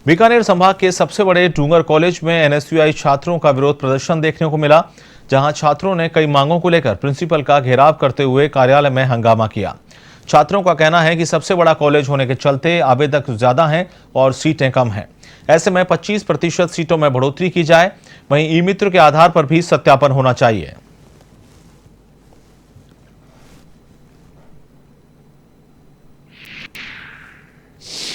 बीकानेर संभाग के सबसे बड़े डूंगर कॉलेज में एनएसयूआई छात्रों का विरोध प्रदर्शन देखने को मिला, जहां छात्रों ने कई मांगों को लेकर प्रिंसिपल का घेराव करते हुए कार्यालय में हंगामा किया। छात्रों का कहना है कि सबसे बड़ा कॉलेज होने के चलते आवेदक ज्यादा हैं और सीटें कम हैं। ऐसे में 25% सीटों में बढ़ोतरी की जाए। वहीं ई मित्र के आधार पर भी सत्यापन होना चाहिए।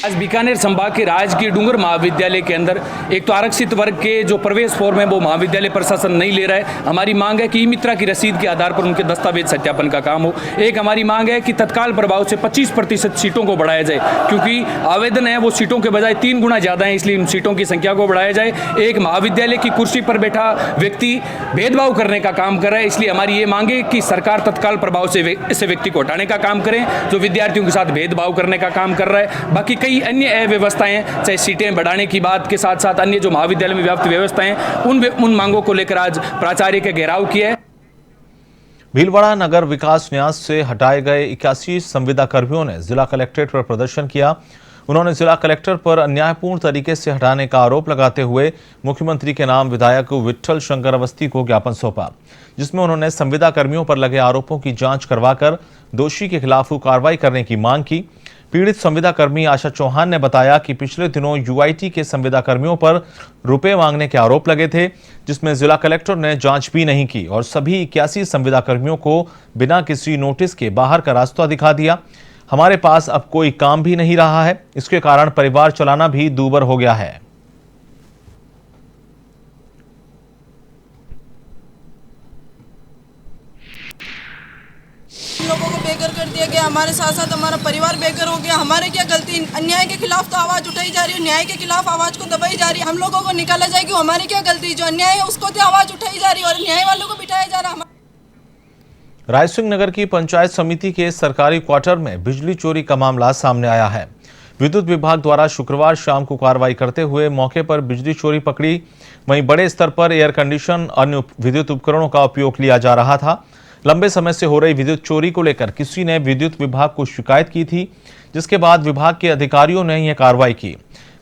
आज बीकानेर संभाग के राजकीय डूंगर महाविद्यालय के अंदर एक तो आरक्षित वर्ग के जो प्रवेश फॉर्म है वो महाविद्यालय प्रशासन नहीं ले रहा है। हमारी मांग है कि ई मित्रा की रसीद के आधार पर उनके दस्तावेज सत्यापन का काम हो। एक हमारी मांग है कि तत्काल प्रभाव से 25% सीटों को बढ़ाया जाए, क्योंकि आवेदन है वो सीटों के बजाय 3 गुना ज़्यादा है, इसलिए इन सीटों की संख्या को बढ़ाया जाए। एक महाविद्यालय की कुर्सी पर बैठा व्यक्ति भेदभाव करने का काम कर रहा है, इसलिए हमारी ये मांग है कि सरकार तत्काल प्रभाव से ऐसे व्यक्ति को हटाने का काम करें जो विद्यार्थियों के साथ भेदभाव करने का काम कर रहा है। बाकी कई अन्य अव्यवस्थाएं, चाहे सीटें बढ़ाने की बात के साथ साथ अन्य जो महाविद्यालय में व्याप्त व्यवस्थाएं, उन मांगों को लेकर आज प्राचार्य का घेराव किया है। भीलवाड़ा नगर विकास न्यास से हटाए गए 81 संविदा कर्मियों ने जिला कलेक्ट्रेट पर प्रदर्शन किया। उन्होंने जिला कलेक्टर पर अन्यायपूर्ण तरीके से हटाने का आरोप लगाते हुए मुख्यमंत्री के नाम विधायक विट्ठल शंकर अवस्थी को ज्ञापन सौंपा, जिसमें उन्होंने संविदा कर्मियों पर लगे आरोपों की जांच करवाकर दोषी के खिलाफ कार्रवाई करने की मांग की। पीड़ित संविदा कर्मी आशा चौहान ने बताया कि पिछले दिनों यूआईटी के संविदा कर्मियों पर रुपए मांगने के आरोप लगे थे, जिसमें जिला कलेक्टर ने जांच भी नहीं की और सभी 81 संविदा कर्मियों को बिना किसी नोटिस के बाहर का रास्ता दिखा दिया। हमारे पास अब कोई काम भी नहीं रहा है, इसके कारण परिवार चलाना भी दूभर हो गया है। लोगों को बेघर कर दिया गया, हमारे साथ साथ हमारा परिवार बेघर हो गया। हमारे क्या गलती? अन्याय के खिलाफ तो आवाज उठाई जा रही है, न्याय के खिलाफ आवाज को दबाई जा रही है। हम लोगों को निकाला जाए कि हमारी क्या गलती? जो अन्याय है उसको तो आवाज उठाई जा रही है और न्याय वालों को बिठाया जा रहा है। रायसिंह नगर की पंचायत समिति के सरकारी क्वार्टर में बिजली चोरी का मामला सामने आया है। विद्युत विभाग द्वारा शुक्रवार शाम को कार्रवाई करते हुए मौके पर बिजली चोरी पकड़ी। वहीं बड़े स्तर पर एयर कंडीशन अन्य विद्युत उपकरणों का उपयोग लिया जा रहा था। लंबे समय से हो रही विद्युत चोरी को लेकर किसी ने विद्युत विभाग को शिकायत की थी, जिसके बाद विभाग के अधिकारियों ने यह कार्रवाई की।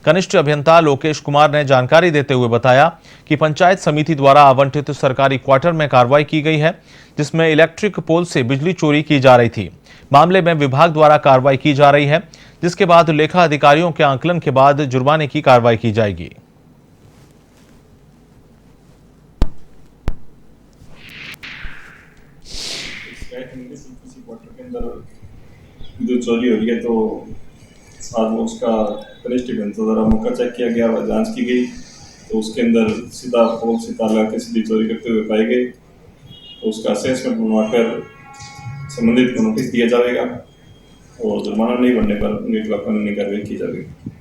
कनिष्ठ अभियंता लोकेश कुमार ने जानकारी देते हुए बताया कि पंचायत समिति द्वारा आवंटित सरकारी क्वार्टर में कार्रवाई की गई है, जिसमें इलेक्ट्रिक पोल से बिजली चोरी की जा रही थी। मामले में विभाग द्वारा कार्रवाई की जा रही है, जिसके बाद लेखा अधिकारियों के आंकलन के बाद जुर्माने की कार्रवाई की जाएगी। किसी क्वार्टर के अंदर विद्युत चोरी हो रही है, तो साथ में उसका कनिष्ठ अभियंता द्वारा मौका चेक किया गया, जांच की गई, तो उसके अंदर सीधा पोल से तार लगा के सीधी चोरी करते हुए पाए गए। तो उसका असेसमेंट बनवाकर संबंधित को नोटिस दिया जाएगा और जुर्माना नहीं भरने पर उनके खिलाफ कानूनी कार्रवाई की जाएगी।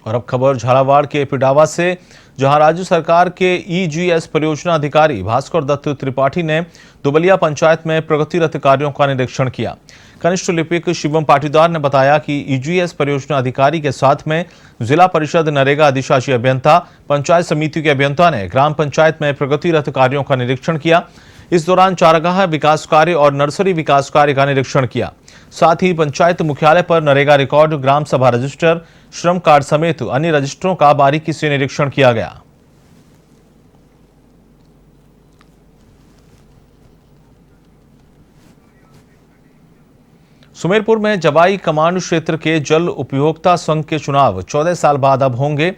और अब खबर झालावाड़ के पिडावा से, जहां राज्य सरकार के ईजीएस परियोजना अधिकारी भास्कर दत्त त्रिपाठी ने दुबलिया पंचायत में प्रगतिरत कार्यों का निरीक्षण किया। कनिष्ठ लिपिक शिवम पाटीदार ने बताया कि ईजीएस परियोजना अधिकारी के साथ में जिला परिषद, नरेगा अधिशासी अभियंता, पंचायत समिति के अभियंता ने ग्राम पंचायत में प्रगतिरत कार्यों का निरीक्षण किया। इस दौरान चारागाह विकास कार्य और नर्सरी विकास कार्य का निरीक्षण किया। साथ ही पंचायत मुख्यालय पर नरेगा रिकॉर्ड, ग्राम सभा रजिस्टर, श्रम कार्ड समेत अन्य रजिस्टरों का बारीकी से निरीक्षण किया गया। सुमेरपुर में जवाई कमांड क्षेत्र के जल उपभोक्ता संघ के चुनाव 14 साल बाद अब होंगे।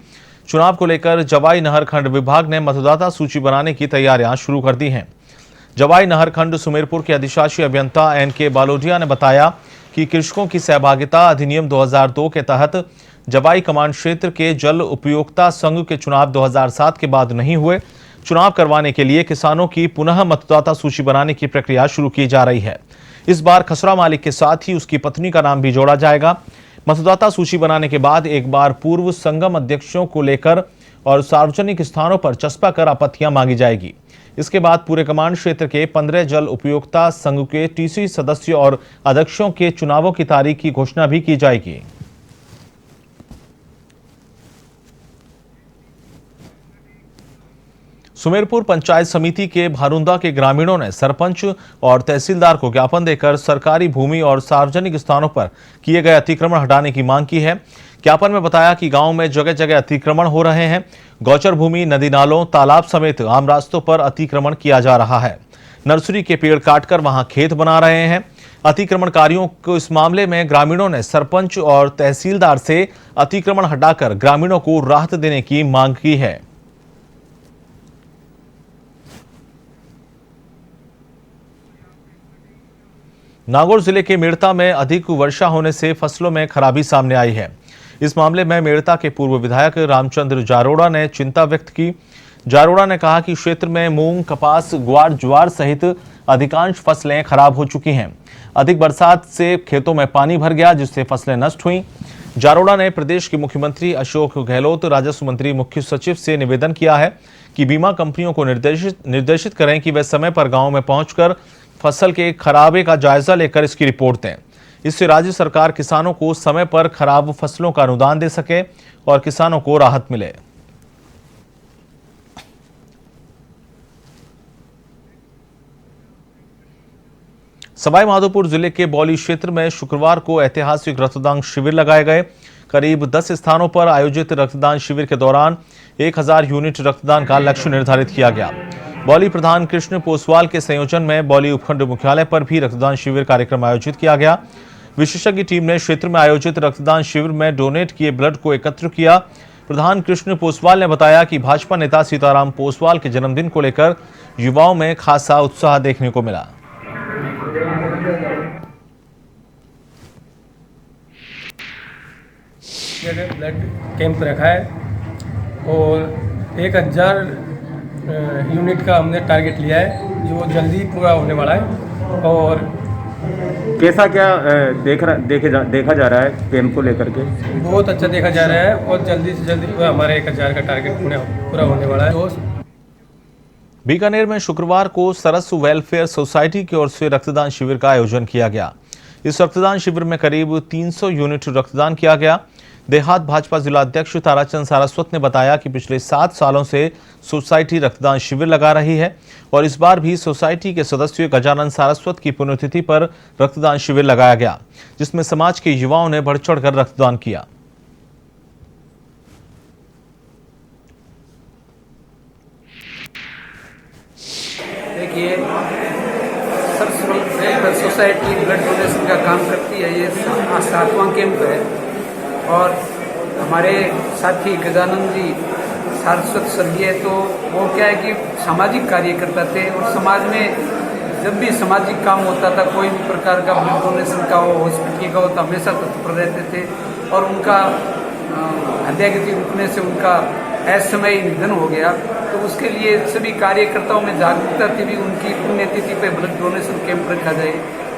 चुनाव को लेकर जवाई नहर खंड विभाग ने मतदाता सूची बनाने की तैयारियां शुरू कर दी हैं। जवाई नहर खंड सुमेरपुर के अधिशासी अभियंता एनके बालोदिया ने बताया कि कृषकों की सहभागिता अधिनियम 2002 के तहत जवाई कमांड क्षेत्र के जल उपभोक्ता संघ के चुनाव 2007 के बाद नहीं हुए। चुनाव करवाने के लिए किसानों की पुनः मतदाता सूची बनाने की प्रक्रिया शुरू की जा रही है। इस बार खसरा मालिक के साथ ही उसकी पत्नी का नाम भी जोड़ा जाएगा। मतदाता सूची बनाने के बाद एक बार पूर्व संगम अध्यक्षों को लेकर और सार्वजनिक स्थानों पर चस्पा कर आपत्तियां मांगी जाएगी। इसके बाद पूरे कमांड क्षेत्र के 15 जल उपभोक्ता संघ के टीसी सदस्य और अध्यक्षों के चुनावों की तारीख की घोषणा भी की जाएगी। सुमेरपुर पंचायत समिति के भारुंदा के ग्रामीणों ने सरपंच और तहसीलदार को ज्ञापन देकर सरकारी भूमि और सार्वजनिक स्थानों पर किए गए अतिक्रमण हटाने की मांग की है। ज्ञापन में बताया कि गांव में जगह जगह अतिक्रमण हो रहे हैं। गौचर भूमि, नदी नालों, तालाब समेत आम रास्तों पर अतिक्रमण किया जा रहा है। नर्सरी के पेड़ काटकर वहां खेत बना रहे हैं। अतिक्रमणकारियों को इस मामले में ग्रामीणों ने सरपंच और तहसीलदार से अतिक्रमण हटाकर ग्रामीणों को राहत देने की मांग की है। नागौर जिले के मेड़ता में अधिक वर्षा होने से फसलों में खराबी सामने आई है। इस मामले में मेड़ता के पूर्व विधायक रामचंद्र जारोड़ा ने चिंता व्यक्त की। जारोड़ा ने कहा कि क्षेत्र में मूंग, कपास, ग्वार, ज्वार सहित अधिकांश फसलें खराब हो चुकी हैं। अधिक बरसात से खेतों में पानी भर गया, जिससे फसलें नष्ट हुईं। जारोड़ा ने प्रदेश के मुख्यमंत्री अशोक गहलोत, राजस्व मंत्री, मुख्य सचिव से निवेदन किया है कि बीमा कंपनियों को निर्देशित करें कि वे समय पर गांव में पहुंचकर फसल के खराबे का जायजा लेकर इसकी रिपोर्ट दें। इससे राज्य सरकार किसानों को समय पर खराब फसलों का अनुदान दे सके और किसानों को राहत मिले। सवाई माधोपुर जिले के बौली क्षेत्र में शुक्रवार को ऐतिहासिक रक्तदान शिविर लगाए गए। करीब 10 स्थानों पर आयोजित रक्तदान शिविर के दौरान 1000 यूनिट रक्तदान का लक्ष्य निर्धारित किया गया। बौली प्रधान कृष्ण पोसवाल के संयोजन में बौली उपखंड मुख्यालय पर भी रक्तदान शिविर कार्यक्रम आयोजित किया गया। विशेषज्ञ टीम ने क्षेत्र में आयोजित रक्तदान शिविर में डोनेट किए ब्लड को एकत्र किया। प्रधान कृष्ण पोसवाल ने बताया कि भाजपा नेता सीताराम पोसवाल के जन्मदिन को लेकर युवाओं में खासा उत्साह देखने को मिला। ब्लड कैंप रखा है और 1000 यूनिट का हमने टारगेट लिया है, जो जल्दी पूरा होने वाला है। और कैसा क्या देखा जा रहा है कैंप को लेकर के? बहुत अच्छा देखा जा रहा है और जल्दी से जल्दी पूरा हमारा 1000 का टारगेट पूरा होने वाला है। बीकानेर में शुक्रवार को सरस वेलफेयर सोसाइटी की ओर से रक्तदान शिविर का आयोजन किया गया। इस रक्तदान शिविर में करीब 300 यूनिट रक्तदान किया गया। देहात भाजपा जिला अध्यक्ष ताराचंद सारस्वत ने बताया कि पिछले 7 सालों से सोसाइटी रक्तदान शिविर लगा रही है और इस बार भी सोसाइटी के सदस्य गजानन सारस्वत की पुण्यतिथि पर रक्तदान शिविर लगाया गया, जिसमें समाज के युवाओं ने बढ़ चढ़कर रक्तदान किया। देखिए, सोसाइटी ब्लड डोनेशन का काम करती है। ये 7वां कैंप है और हमारे साथी गजानंद जी सारस्वत स्वर्गीय, तो वो क्या है कि सामाजिक कार्यकर्ता थे और समाज में जब भी सामाजिक काम होता था, कोई भी प्रकार का ब्लड डोनेशन का हो, हॉस्पिटल का हो, तो हमेशा तत्पर रहते थे। और उनका हृदयगति रुकने से उनका असमय निधन हो गया, तो उसके लिए सभी कार्यकर्ताओं में जागरूकता थी भी उनकी पुण्यतिथि पे ब्लड डोनेशन कैंप रखा जाए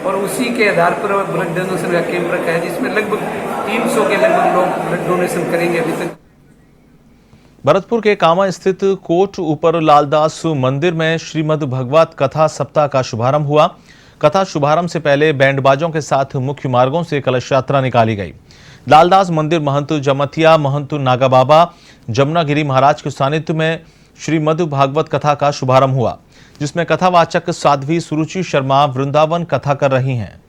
और उसी के आधार पर ब्लड डोनेशन का कैंप रखा है, जिसमें लगभग 300 के लगभग लोग ब्लड डोनेशन करेंगे अभी तक। भरतपुर के कामा स्थित कोट ऊपर लालदास मंदिर में श्रीमद् भगवत कथा सप्ताह का शुभारंभ हुआ। कथा शुभारंभ से पहले बैंडबाजों के साथ मुख्य मार्गों से कलश यात्रा निकाली गई। लालदास मंदिर महंत जमतिया, महंत नागा बाबा, जमुनागिरी महाराज के सानिध्य में श्रीमद् भागवत कथा का शुभारंभ हुआ, जिसमें कथावाचक साध्वी सुरुचि शर्मा वृंदावन कथा कर रही हैं।